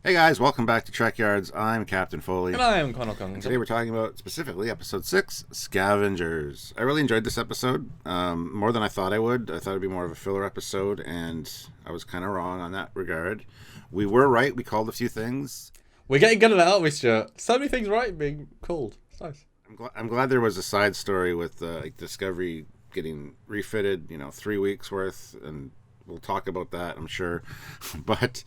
Hey guys, welcome back to Trekyards. I'm Captain Foley. And I am Connell And Congdon. today we're talking about specifically episode 6, Scavengers. I really enjoyed this episode, more than I thought I would. I thought it'd be more of a filler episode, and I was kind of wrong on that regard. We were right, we called a few things. We're getting good at that, aren't we, Stuart? So many things right being called. It's nice. I'm glad there was a side story with Discovery getting refitted, 3 weeks worth, and we'll talk about that, I'm sure. But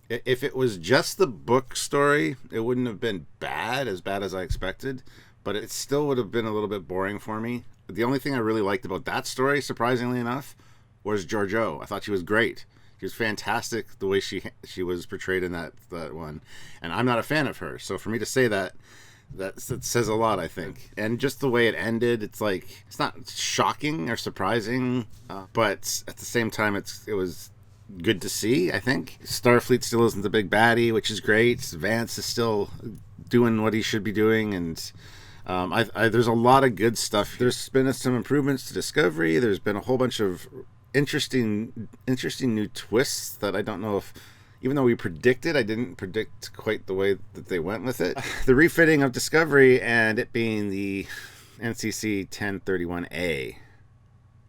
if it was just the book story, it wouldn't have been as bad as I expected, but it still would have been a little bit boring for me. The only thing I really liked about that story, surprisingly enough, was Georgiou. I thought she was great. She was fantastic the way she was portrayed in that one, and I'm not a fan of her. So for me to say that says a lot, I think. And just the way it ended, it's not shocking or surprising, but at the same time, it was good to see, I think. Starfleet still isn't the big baddie, which is great. Vance is still doing what he should be doing, and there's a lot of good stuff. There's been some improvements to Discovery. There's been a whole bunch of interesting new twists that I don't know if, even though we predicted, I didn't predict quite the way that they went with it. The refitting of Discovery and it being the NCC 1031A.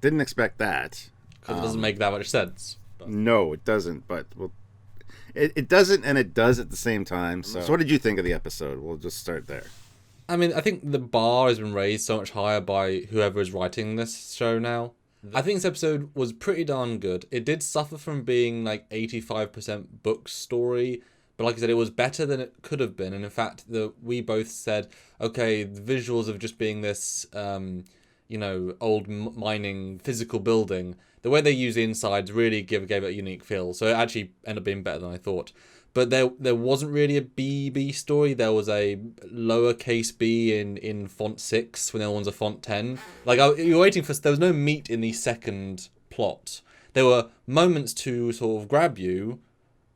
Didn't expect that. Because it doesn't make that much sense. But. No, it doesn't, but it doesn't, and it does at the same time. So what did you think of the episode? We'll just start there. I mean, I think the bar has been raised so much higher by whoever is writing this show now. I think this episode was pretty darn good. It did suffer from being 85% book story, but like I said, it was better than it could have been. And in fact, we both said, okay, the visuals of just being this, old mining physical building, the way they use the insides really gave it a unique feel. So it actually ended up being better than I thought. But there wasn't really a BB story. There was a lowercase b in font 6 when the other one's a font 10. You were waiting for... There was no meat in the second plot. There were moments to sort of grab you,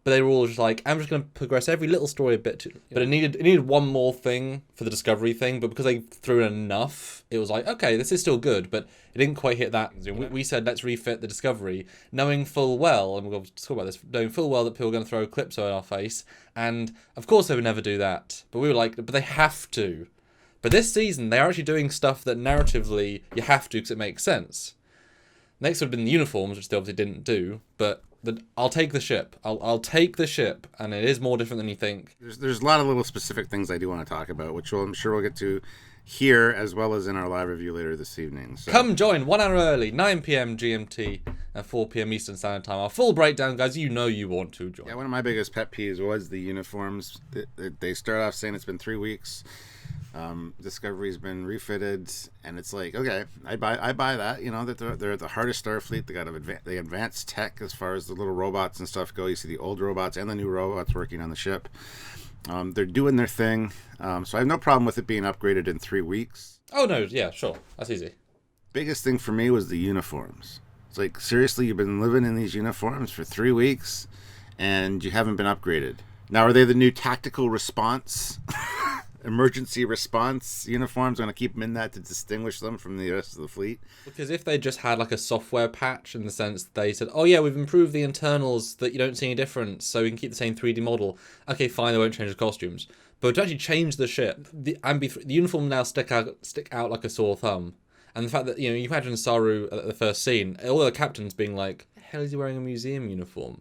but they were all just I'm just going to progress every little story a bit. But it needed one more thing for the Discovery thing, but because they threw in enough, it was okay, this is still good, but it didn't quite hit that. We said, let's refit the Discovery, knowing full well, and we'll talk about this, knowing full well that people are going to throw Calypso in our face, and of course they would never do that. But we were but they have to. But this season, they're actually doing stuff that narratively you have to because it makes sense. Next would have been the uniforms, which they obviously didn't do, but... I'll take the ship. I'll take the ship, and it is more different than you think. There's a lot of little specific things I do want to talk about, which I'm sure we'll get to here as well as in our live review later this evening. So. Come join 1 hour early, 9 p.m. GMT and 4 p.m. Eastern Standard Time. Our full breakdown, guys. You know you want to join. Yeah, one of my biggest pet peeves was the uniforms. They start off saying it's been 3 weeks. Discovery's been refitted, and it's okay, I buy that. That they're the hardest Starfleet. They got advanced tech as far as the little robots and stuff go. You see the old robots and the new robots working on the ship. They're doing their thing. So I have no problem with it being upgraded in 3 weeks. Oh no, yeah, sure, that's easy. Biggest thing for me was the uniforms. It's seriously, you've been living in these uniforms for 3 weeks, and you haven't been upgraded. Now, are they the new tactical response? Emergency response uniforms? I'm going to keep them in that to distinguish them from the rest of the fleet. Because if they just had a software patch in the sense that they said, oh yeah, we've improved the internals that you don't see any difference, so we can keep the same 3D model. Okay, fine, they won't change the costumes. But to actually change the ship, the uniform now stick out like a sore thumb. And the fact that, you imagine Saru at the first scene, all the captains being the hell is he wearing a museum uniform?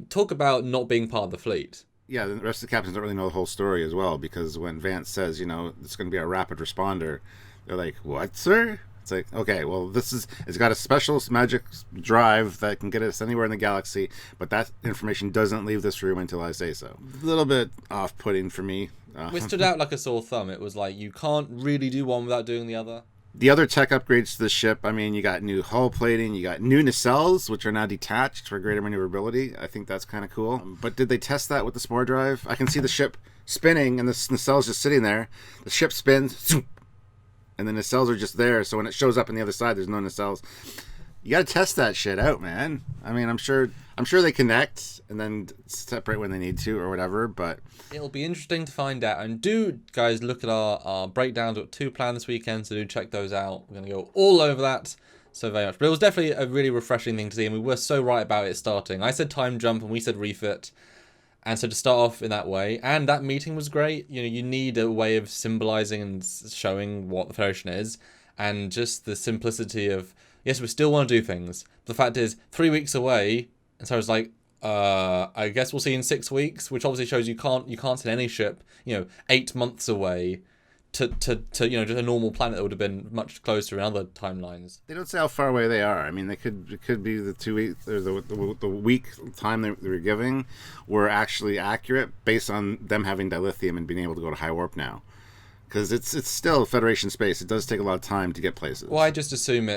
Talk about not being part of the fleet. Yeah, the rest of the captains don't really know the whole story as well, because when Vance says, it's going to be a rapid responder, they're like, what, sir? It's okay, well, it's got a special magic drive that can get us anywhere in the galaxy, but that information doesn't leave this room until I say so. A little bit off-putting for me. It stood out like a sore thumb. It was you can't really do one without doing the other. The other tech upgrades to the ship, you got new hull plating, you got new nacelles, which are now detached for greater maneuverability. I think that's kind of cool. But did they test that with the spore drive? I can see the ship spinning, and the nacelles just sitting there. The ship spins, and the nacelles are just there, so when it shows up on the other side, there's no nacelles. You got to test that shit out, man. I'm sure they connect and then separate when they need to or whatever, but it'll be interesting to find out. And do, guys, look at our breakdowns. We've got 2 planned this weekend, so do check those out. We're going to go all over that so very much. But it was definitely a really refreshing thing to see, and we were so right about it starting. I said time jump, and we said refit. And so to start off in that way, and that meeting was great. You know, you need a way of symbolizing and showing what the Federation is, and just the simplicity of, yes, we still want to do things. But the fact is, 3 weeks away, and so I was like, I guess we'll see in 6 weeks, which obviously shows you can't send any ship, 8 months away to just a normal planet that would have been much closer in other timelines. They don't say how far away they are. I mean, it could be the 2 weeks or the week time they were giving were actually accurate based on them having dilithium and being able to go to high warp now. Because it's still Federation space. It does take a lot of time to get places. Well, I just assume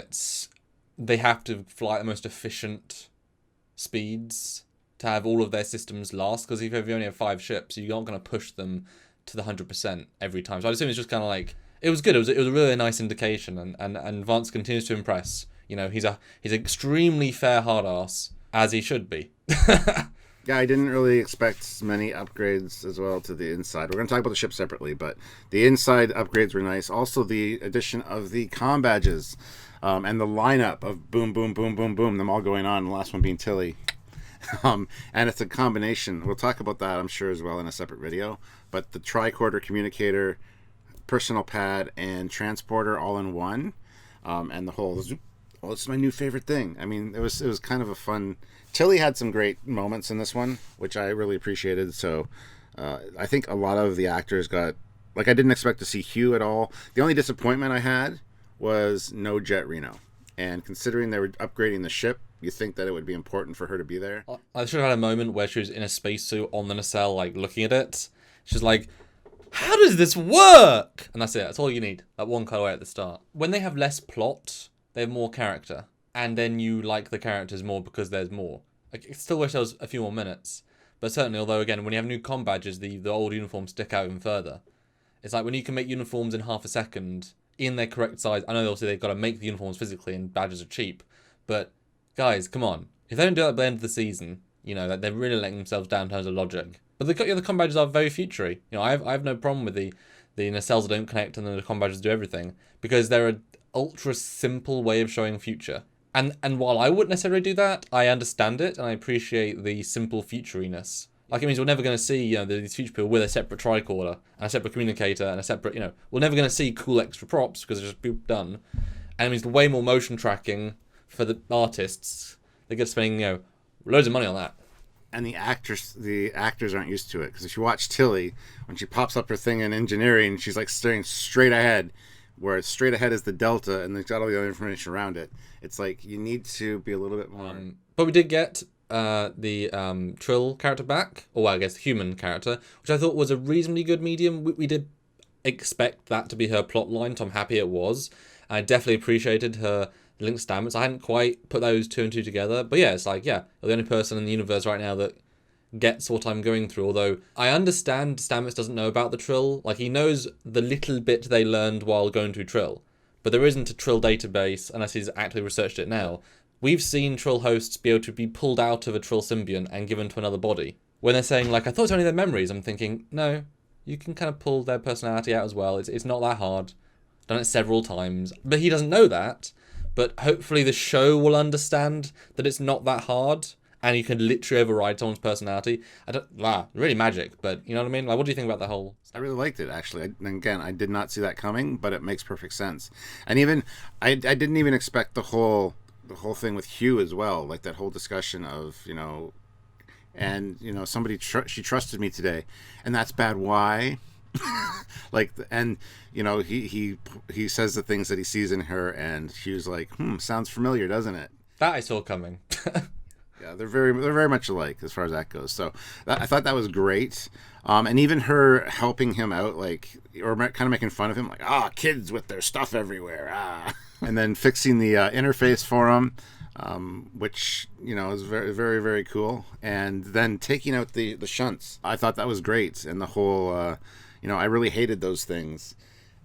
they have to fly at the most efficient speeds to have all of their systems last. Because if you only have 5 ships, you're not going to push them to the 100% every time. So I assume it's just kind of like, it was good. It was a really nice indication, and Vance continues to impress. He's an extremely fair hard ass, as he should be. Yeah, I didn't really expect many upgrades as well to the inside. We're going to talk about the ship separately, but the inside upgrades were nice. Also, the addition of the comm badges and the lineup of boom, boom, boom, boom, boom, them all going on, the last one being Tilly. And it's a combination. We'll talk about that, I'm sure, as well in a separate video. But the tricorder communicator, personal pad, and transporter all in one. And the whole, oh, it's my new favorite thing. I mean, it was kind of a fun... Tilly had some great moments in this one, which I really appreciated. So I think a lot of the actors got... Like, I didn't expect to see Hugh at all. The only disappointment I had was no Jet Reno. And considering they were upgrading the ship, you think that it would be important for her to be there. I should have had a moment where she was in a spacesuit on the nacelle, like, looking at it. She's like, how does this work? And that's it. That's all you need. That one cutaway at the start. When they have less plot, they have more character. And then you like the characters more because there's more. I still wish there was a few more minutes. But certainly, although, again, when you have new comm badges, the old uniforms stick out even further. It's like when you can make uniforms in half a second in their correct size. I know, obviously, they've got to make the uniforms physically and badges are cheap. But, guys, come on. If they don't do that by the end of the season, that they're really letting themselves down in terms of logic. But the comm badges are very futury. I have no problem with the nacelles that don't connect and then the comm badges do everything. Because they're an ultra simple way of showing future. And while I wouldn't necessarily do that, I understand it and I appreciate the simple futuriness. Like, it means we're never going to see, these future people with a separate tricorder and a separate communicator and a separate, we're never going to see cool extra props because they're just boop done. And it means way more motion tracking for the artists. They get spending, loads of money on that. And the actors aren't used to it. Because if you watch Tilly, when she pops up her thing in engineering, she's like staring straight ahead. Where straight ahead is the delta, and they've got all the other information around it. It's like you need to be a little bit more. But we did get the Trill character back, or well, I guess human character, which I thought was a reasonably good medium. We did expect that to be her plot line, so I'm happy it was. I definitely appreciated her linked Stamets. I hadn't quite put those 2 and 2 together, but yeah, it's like, yeah, you're the only person in the universe right now that gets what I'm going through, although I understand Stamets doesn't know about the Trill. Like, he knows the little bit they learned while going through Trill, but there isn't a Trill database unless he's actively researched it now. We've seen Trill hosts be able to be pulled out of a Trill symbiont and given to another body. When they're saying, like, I thought it's only their memories, I'm thinking, no, you can kind of pull their personality out as well. It's not that hard. Done it several times. But he doesn't know that, but hopefully the show will understand that it's not that hard. And you can literally override someone's personality. Really magic, but you know what I mean? Like, what do you think about the whole... I really liked it, actually. Again, I did not see that coming, but it makes perfect sense. And even, I didn't even expect the whole thing with Hugh as well. Like, that whole discussion of, and, somebody, she trusted me today. And that's bad. Why? Like, and, he says the things that he sees in her, and Hugh's like, sounds familiar, doesn't it? That I saw coming. Yeah, they're very much alike as far as that goes. So I thought that was great, and even her helping him out, like, or kind of making fun of him, like, kids with their stuff everywhere, and then fixing the interface for him, which is very very very cool, and then taking out the shunts. I thought that was great, and the whole, I really hated those things.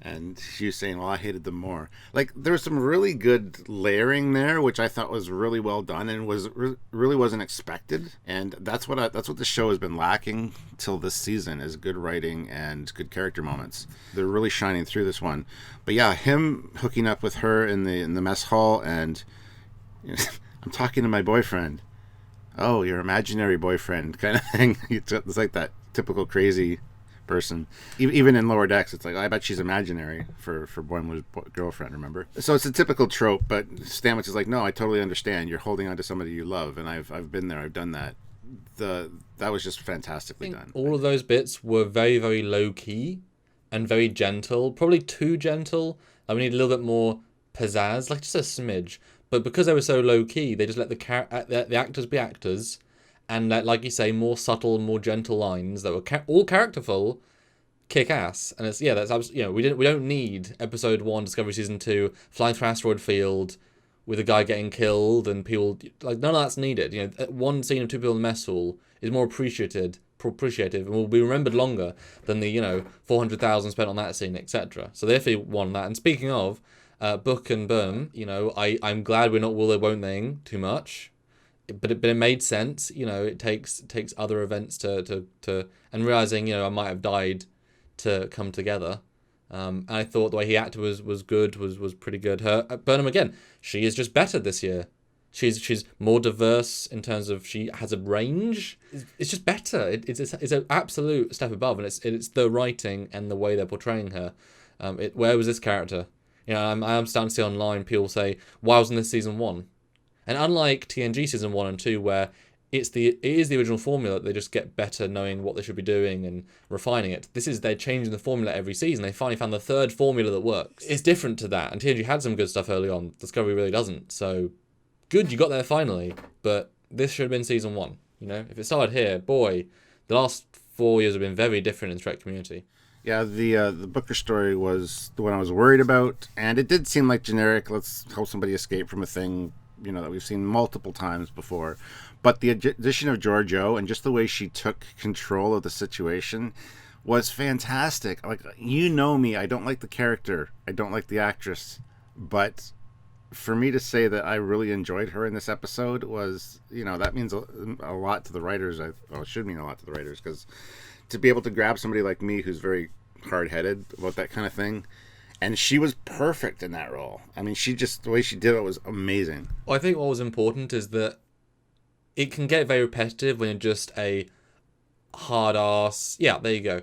And she was saying, well, I hated them more. Like, there was some really good layering there, which I thought was really well done and was really wasn't expected. And that's what the show has been lacking till this season, is good writing and good character moments. They're really shining through this one. But yeah, him hooking up with her in the mess hall, and I'm talking to my boyfriend. oh, your imaginary boyfriend kind of thing. It's like that typical crazy person. Even in Lower Decks, it's like, I bet she's imaginary for Boimler's girlfriend, remember? So it's a typical trope, but Stamets is like, no, I totally understand. You're holding on to somebody you love, and I've been there, I've done that. That was just fantastically done. All of those bits were very, very low-key and very gentle. Probably too gentle. We need a little bit more pizzazz, like just a smidge. But because they were so low-key, they just let the actors be actors, and let, like you say, more subtle, more gentle lines that were all characterful, kick ass. And that's we don't need episode 1, Discovery season 2, flying through asteroid field with a guy getting killed and people like, none of that's needed. One scene of 2 people in the mess hall is more appreciative and will be remembered longer than the 400,000 spent on that scene, etc. So they definitely won that. And speaking of Book and Burnham, I'm glad we're not will they won't theying too much, but it made sense. It takes other events to and realizing I might have died to come together. And I thought the way he acted was good, was pretty good. Burnham, again, she is just better this year. She's more diverse in terms of she has a range. It's just better. It's an absolute step above, and it's the writing and the way they're portraying her. Where was this character? I'm starting to see online people say, why wasn't this season 1? And unlike TNG season 1 and 2, where it is the original formula, they just get better knowing what they should be doing and refining it. They're changing the formula every season. They finally found the third formula that works. It's different to that, and TNG had some good stuff early on. Discovery really doesn't. So good, you got there finally, but this should have been season 1. If it started here, boy, the last 4 years have been very different in the Trek community. Yeah, the Booker story was the one I was worried about, and it did seem like generic. Let's help somebody escape from a thing, that we've seen multiple times before. But the addition of Georgiou and just the way she took control of the situation was fantastic. Like, me, I don't like the character, I don't like the actress, but for me to say that I really enjoyed her in this episode was, that means a lot to the writers. It should mean a lot to the writers, because to be able to grab somebody like me who's very hard-headed about that kind of thing, and she was perfect in that role. I mean, the way she did it was amazing. I think what was important is that it can get very repetitive when you're just a hard ass. Yeah, there you go.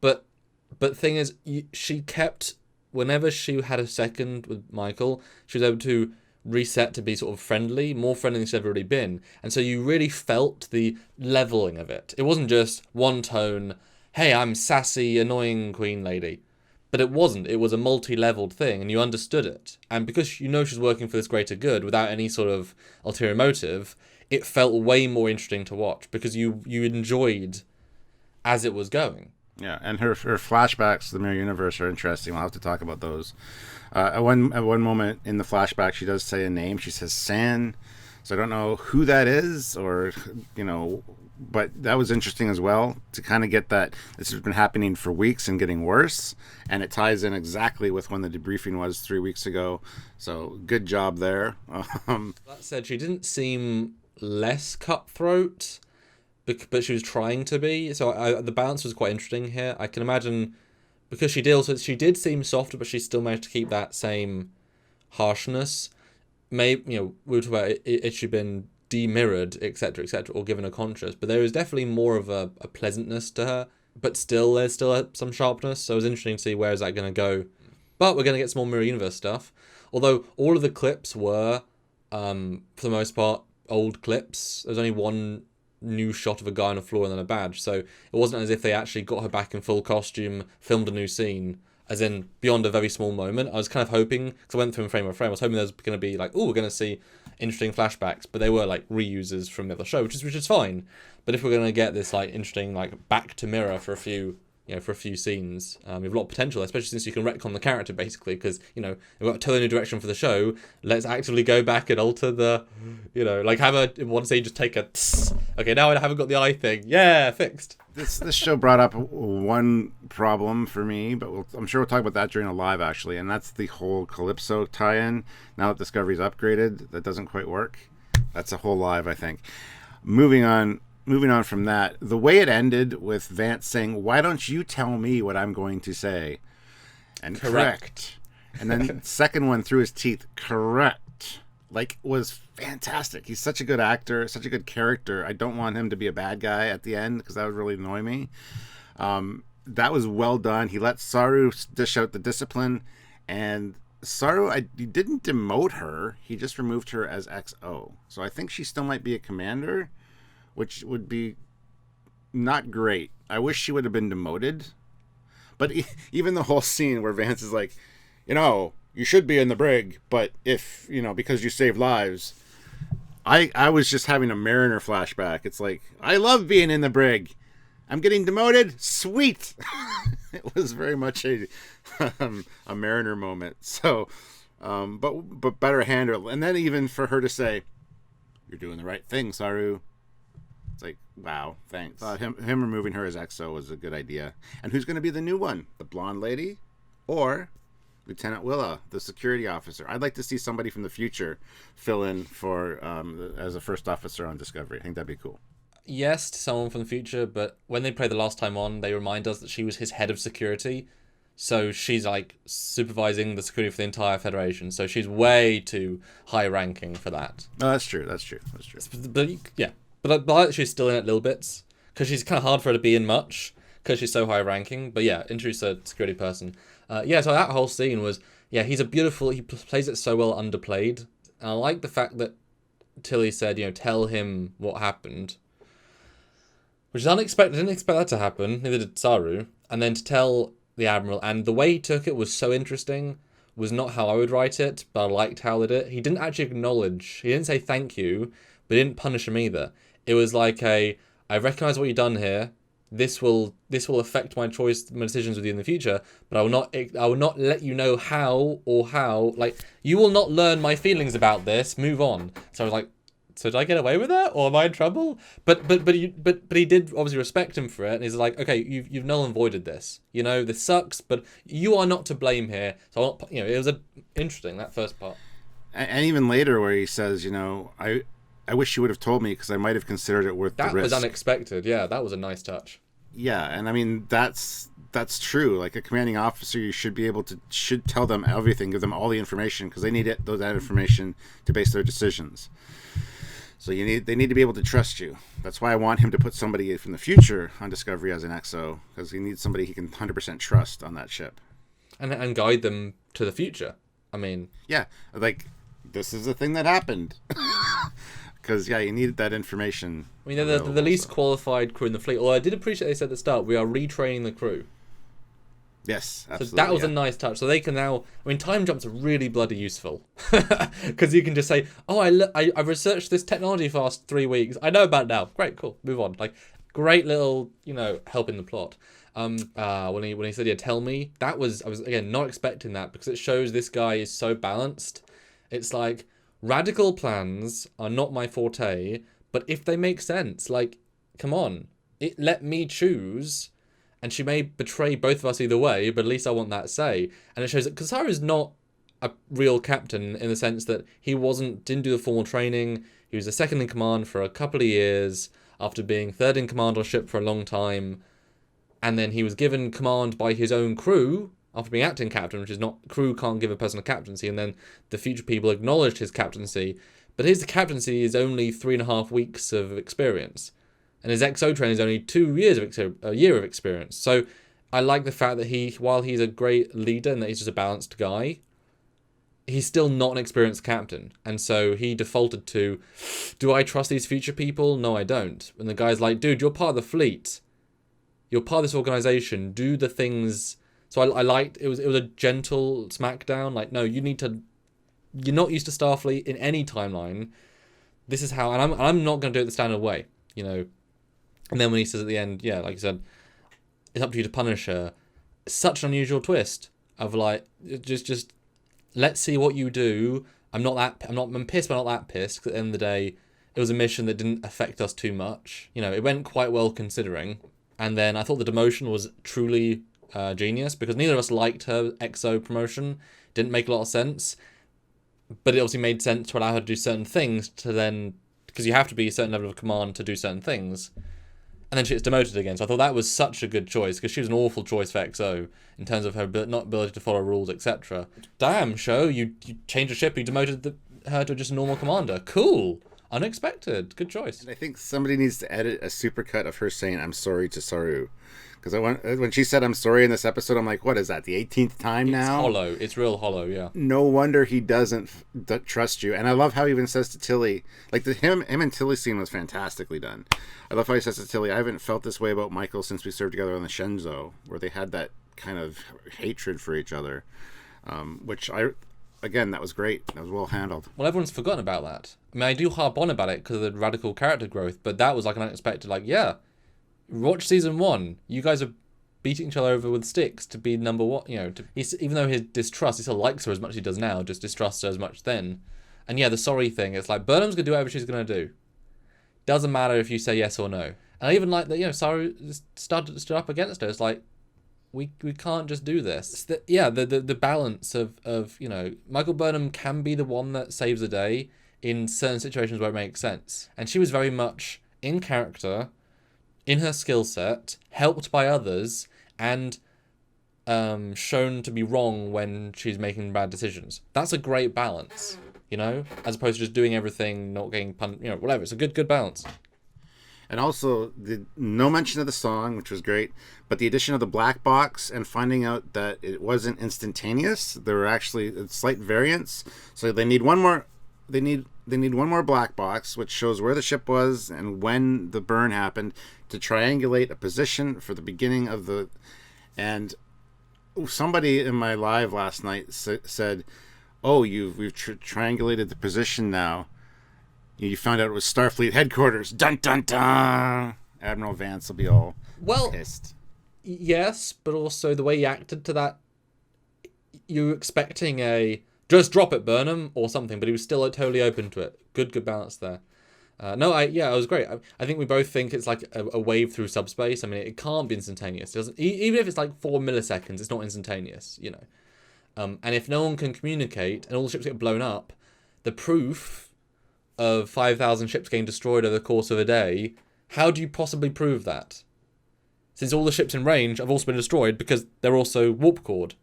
But thing is, she kept, whenever she had a second with Michael, she was able to reset to be sort of friendly, more friendly than she's ever really been. And so you really felt the leveling of it. It wasn't just one tone, hey, I'm sassy, annoying queen lady. But it wasn't. It was a multi-leveled thing, and you understood it. And because she's working for this greater good without any sort of ulterior motive, it felt way more interesting to watch because you enjoyed as it was going. Yeah, and her flashbacks to the Mirror Universe are interesting. We'll have to talk about those. At one moment in the flashback, she does say a name. She says San. So I don't know who that is, or but that was interesting as well to kind of get that this has been happening for weeks and getting worse, and it ties in exactly with when the debriefing was 3 weeks ago. So good job there. That said, she didn't seem less cutthroat, but she was trying to be. So the balance was quite interesting here. I can imagine because she did seem softer, but she still managed to keep that same harshness. Maybe we were talking about it should have been demirrored, etc., or given a conscious, but there is definitely more of a pleasantness to her, but there's still some sharpness. So it was interesting to see where is that going to go. But we're going to get some more Mirror Universe stuff, although all of the clips were for the most part old clips. There's only one new shot of a guy on the floor and then a badge, so it wasn't as if they actually got her back in full costume, filmed a new scene, as in beyond a very small moment. I was kind of hoping, because I went through frame by frame, I was hoping there was going to be like, we're going to see interesting flashbacks, but they were like reuses from the other show, which is fine. But if we're going to get this like interesting like back to mirror for a few scenes, we have a lot of potential, especially since you can retcon the character basically, because we've got a totally new direction for the show. Let's actively go back and alter the, like have one scene just take a okay, now I haven't got the eye thing, fixed. This show brought up one problem for me, but I'm sure we'll talk about that during a live actually, and that's the whole Calypso tie-in. Now that Discovery's upgraded, that doesn't quite work. That's a whole live, I think. Moving on from that, the way it ended with Vance saying, "Why don't you tell me what I'm going to say?" And correct. And then second one through his teeth, correct. like, was fantastic. He's such a good actor, such a good character. I don't want him to be a bad guy at the end because that would really annoy me. That was well done. He let Saru dish out the discipline, and Saru, he didn't demote her. He just removed her as XO. So I think she still might be a commander, which would be not great. I wish she would have been demoted. But even the whole scene where Vance is like, you should be in the brig, but if, because you save lives. I was just having a Mariner flashback. It's like, I love being in the brig. I'm getting demoted? Sweet! It was very much a Mariner moment. So, but better handled. And then even for her to say, you're doing the right thing, Saru. It's like, wow, thanks. Him removing her as XO was a good idea. And who's going to be the new one? The blonde lady? Or Lieutenant Willa, the security officer? I'd like to see somebody from the future fill in for as a first officer on Discovery. I think that'd be cool. Yes, to someone from the future, but when they played the last time on, they remind us that she was his head of security. So she's like supervising the security for the entire Federation. So she's way too high ranking for that. Oh, that's true. But yeah, but I like that she's still in it little bits, because she's kind of hard for her to be in much, because she's so high ranking. But yeah, introduce a security person. So that whole scene was, he plays it so well underplayed. And I like the fact that Tilly said, tell him what happened. Which is unexpected. I didn't expect that to happen. Neither did Saru. And then to tell the Admiral, and the way he took it was so interesting. Was not how I would write it, but I liked how they did it. He didn't actually acknowledge. He didn't say thank you, but he didn't punish him either. It was like I recognize what you've done here. This will affect my decisions with you in the future, but I will not let you know how. Like, you will not learn my feelings about this. Move on. So I was like, so did I get away with that, or am I in trouble? But he did obviously respect him for it, and he's like, okay, you've null and voided this. This sucks, but you are not to blame here. So it was interesting, that first part. And even later, where he says, I wish you would have told me, because I might have considered it worth the risk. That was unexpected. Yeah, that was a nice touch. Yeah, and I mean that's true. Like, a commanding officer, you should be able to tell them everything, give them all the information, because they need that information to base their decisions. So they need to be able to trust you. That's why I want him to put somebody from the future on Discovery as an XO, because he needs somebody he can 100% trust on that ship. And guide them to the future. I mean... Yeah, like, this is the thing that happened. Because, you needed that information. I mean, they're the least qualified crew in the fleet. Although I did appreciate they said at the start, we are retraining the crew. Yes, absolutely. So that was a nice touch. So they can now... I mean, time jumps are really bloody useful. Because you can just say, oh, I've researched this technology for the last 3 weeks. I know about it now. Great, cool. Move on. Like, great little, help in the plot. When he said, tell me, I was, again, not expecting that, because it shows this guy is so balanced. It's like, radical plans are not my forte, but if they make sense, like, come on. Let me choose... And she may betray both of us either way, but at least I want that say. And it shows that Saru's not a real captain, in the sense that he didn't do the formal training. He was a second in command for a couple of years after being third in command on a ship for a long time. And then he was given command by his own crew after being acting captain, which is not, crew can't give a person a captaincy. And then the future people acknowledged his captaincy. But his captaincy is only 3.5 weeks of experience. And his XO training is only 2 years a year of experience. So I like the fact that while he's a great leader and that he's just a balanced guy, he's still not an experienced captain. And so he defaulted to, do I trust these future people? No, I don't. And the guy's like, dude, you're part of the fleet. You're part of this organization. Do the things. So I liked, it was a gentle smackdown. Like, no, you're not used to Starfleet in any timeline. This is how, and I'm not going to do it the standard way, And then when he says at the end, like you said, it's up to you to punish her. Such an unusual twist of like, just let's see what you do. I'm pissed, but not that pissed. Because at the end of the day, it was a mission that didn't affect us too much. It went quite well considering. And then I thought the demotion was truly genius, because neither of us liked her XO promotion. Didn't make a lot of sense. But it obviously made sense to allow her to do certain things because you have to be a certain level of command to do certain things. And then she gets demoted again. So I thought that was such a good choice, because she was an awful choice for XO in terms of her not ability to follow rules, etc. Damn, show, you changed the ship, you demoted her to just a normal commander. Cool. Unexpected. Good choice. And I think somebody needs to edit a supercut of her saying "I'm sorry" to Saru, because when she said "I'm sorry" in this episode, I'm like, what is that? The 18th time now? It's hollow. It's real hollow. Yeah. No wonder he doesn't trust you. And I love how he even says to Tilly, like him and Tilly scene was fantastically done. I love how he says to Tilly, "I haven't felt this way about Michael since we served together on the Shenzhou," where they had that kind of hatred for each other, which again, that was great. That was well handled. Well, everyone's forgotten about that. I mean, I do harp on about it because of the radical character growth, but that was like an unexpected, like, yeah, watch season 1. You guys are beating each other over with sticks to be number one. You know, even though his distrust, he still likes her as much as he does now, just distrusts her as much then. And yeah, the sorry thing, it's like, Burnham's going to do whatever she's going to do. Doesn't matter if you say yes or no. And I even like that, Saru stood up against her. It's like, we can't just do this. The balance of Michael Burnham can be the one that saves the day in certain situations where it makes sense. And she was very much in character, in her skill set, helped by others, and shown to be wrong when she's making bad decisions. That's a great balance, as opposed to just doing everything, not getting punished, whatever. It's a good balance. And also, no mention of the song, which was great, but the addition of the black box and finding out that it wasn't instantaneous. There were actually slight variants. So they need one more. They need one more black box, which shows where the ship was and when the burn happened, to triangulate a position for the beginning of the. And somebody in my live last night said, "Oh, we've triangulated the position now. You found out it was Starfleet headquarters. Dun dun dun." Admiral Vance will be all pissed. Yes, but also the way he acted to that, you were expecting a "just drop it, Burnham" or something, but he was still totally open to it. Good balance there. It was great. I think we both think it's like a wave through subspace. I mean, it can't be instantaneous. It doesn't, even if it's like 4 milliseconds, it's not instantaneous. And if no one can communicate and all the ships get blown up, the proof of 5,000 ships getting destroyed over the course of a day, how do you possibly prove that? Since all the ships in range have also been destroyed because they're also warp cored.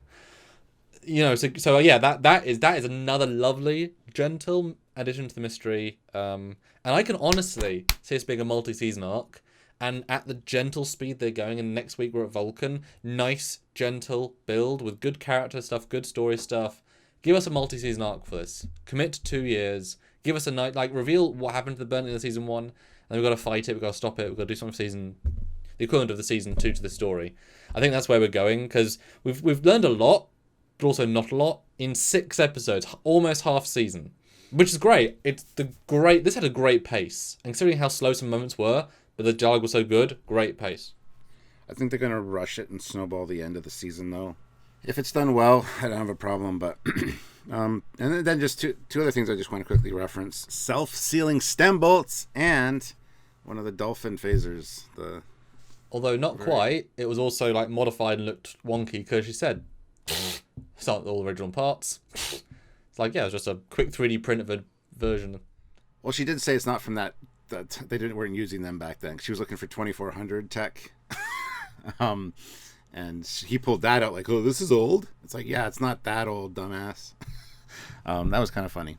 That is another lovely, gentle addition to the mystery. And I can honestly see this being a multi-season arc. And at the gentle speed they're going, and next week we're at Vulcan, nice, gentle build with good character stuff, good story stuff. Give us a multi-season arc for this. Commit to 2 years. Give us a night, reveal what happened to the burning of season 1, and then we've got to fight it, we've got to stop it, we've got to do something for the equivalent of the season 2 to the story. I think that's where we're going, because we've learned a lot, but also not a lot, in 6 episodes, almost half season, which is great. This had a great pace, and considering how slow some moments were, but the dialogue was so good, great pace. I think they're going to rush it and snowball the end of the season, though. If it's done well, I don't have a problem, but... and then just two other things I just want to quickly reference. Self-sealing stem bolts and one of the dolphin phasers. Although not quite, it was also modified and looked wonky because she said it's not all original parts. It's it was just a quick 3D print of a version. Well, she did say it's not from that they weren't using them back then. She was looking for 2400 tech. And he pulled that out oh, this is old. It's yeah, it's not that old, dumbass. That was kind of funny.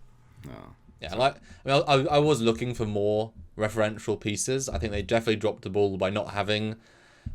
Yeah, I was looking for more referential pieces. I think they definitely dropped the ball by not having,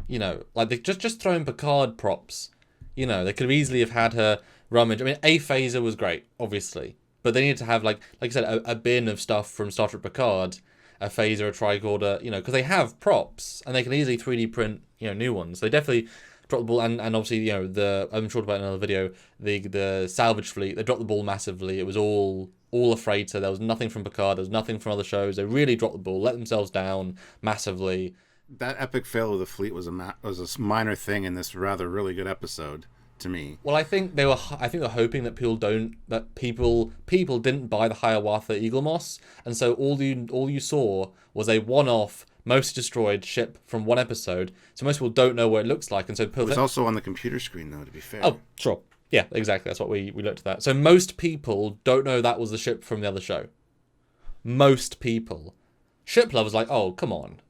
they just throwing Picard props. They could have easily have had her rummage. I mean, a phaser was great, obviously, but they needed to have like I said, a bin of stuff from Star Trek Picard, a phaser, a tricorder, because they have props and they can easily 3D print, new ones. They definitely dropped the ball, and obviously, I'm sure about in another video, the salvage fleet, they dropped the ball massively. It was all a freighter. There was nothing from Picard. There was nothing from other shows. They really dropped the ball, let themselves down massively. That epic fail of the fleet was a minor thing in this really good episode to me. Well, I think they're hoping that people didn't buy the Hiawatha Eagle Moss, and so all you saw was a one-off, most destroyed ship from one episode, so most people don't know what it looks like, and so people... It was also on the computer screen, though, to be fair. Oh, sure. Yeah, exactly. That's what we looked at that. So most people don't know that was the ship from the other show. Most people. Ship lovers oh, come on.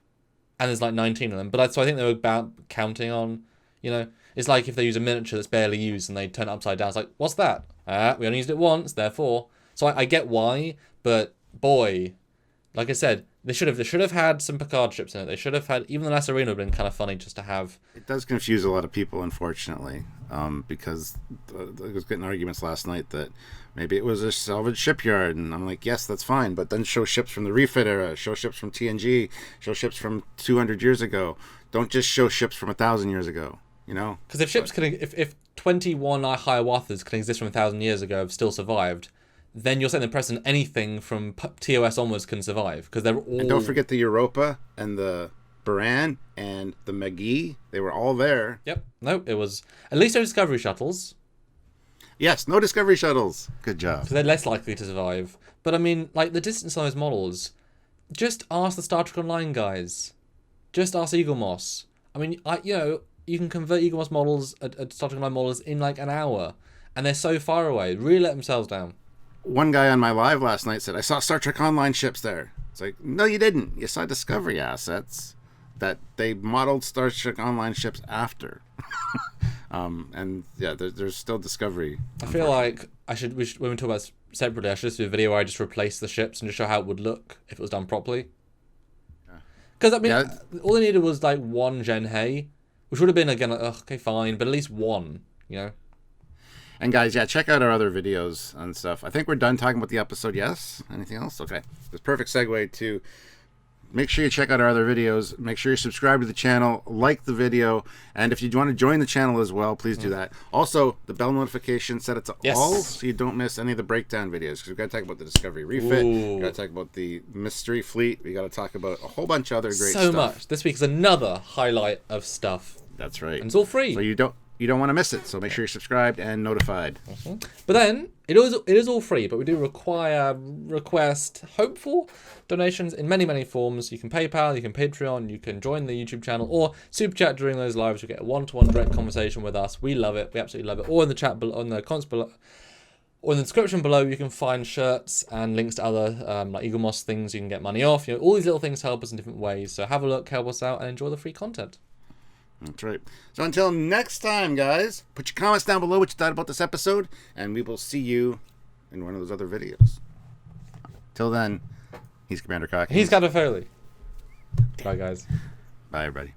And there's 19 of them. But so I think they were about counting on, It's like if they use a miniature that's barely used and they turn it upside down. It's what's that? We only used it once, therefore. So I get why, but boy, like I said, they should have had some Picard ships in it. They should have had, even the last arena would have been kind of funny just to have. It does confuse a lot of people, unfortunately, because I was getting arguments last night that maybe it was a salvage shipyard, and I'm like, yes, that's fine, but then show ships from the refit era, show ships from TNG, show ships from 200 years ago. Don't just show ships from 1,000 years ago, you know? Because if ships if 21 Hiawatha's can exist from 1,000 years ago have still survived, then you're saying the precedent anything from TOS onwards can survive, because they're all. And don't forget the Europa and the Baran and the McGee. They were all there. Yep. No, it was at least no Discovery shuttles. Yes, no Discovery shuttles. Good job. Because they're less likely to survive. But I mean, like the distance on those models, just ask the Star Trek Online guys. Just ask Eagle Moss. I mean, you can convert Eagle Moss models at Star Trek Online models in like an hour, and they're so far away. Really let themselves down. One guy on my live last night said, I saw Star Trek Online ships there. It's like, no, you didn't. You saw Discovery assets that they modeled Star Trek Online ships after. And yeah, there's still Discovery. I feel like when we talk about this separately, I should just do a video where I just replace the ships and just show how it would look if it was done properly. Because, I mean, all they needed was, like, one Gen Hay, which would have been, again, like, okay, fine, but at least one, you know? And, guys, yeah, check out our other videos and stuff. I think we're done talking about the episode, yes? Anything else? Okay. It's a perfect segue to make sure you check out our other videos. Make sure you subscribe to the channel, like the video, and if you want to join the channel as well, please do that. Also, the bell notification, set it to all so you don't miss any of the breakdown videos, because we've got to talk about the Discovery refit, we've got to talk about the mystery fleet, we got to talk about a whole bunch of other great stuff. So much. This week is another highlight of stuff. That's right. And it's all free. So you don't want to miss it, so make sure you're subscribed and notified. But then, it is all free, but we do request hopeful donations in many, many forms. You can PayPal, you can Patreon, you can join the YouTube channel, or Super Chat during those lives. You get a one-to-one direct conversation with us. We love it. We absolutely love it. Or in the chat below, on the comments below, or in the description below, you can find shirts and links to other like Eagle Moss things you can get money off. All these little things help us in different ways. So have a look, help us out, and enjoy the free content. That's right. So until next time, guys, put your comments down below what you thought about this episode, and we will see you in one of those other videos. Till then, he's Commander Cock. He's Captain Foley. Bye, guys. Bye, everybody.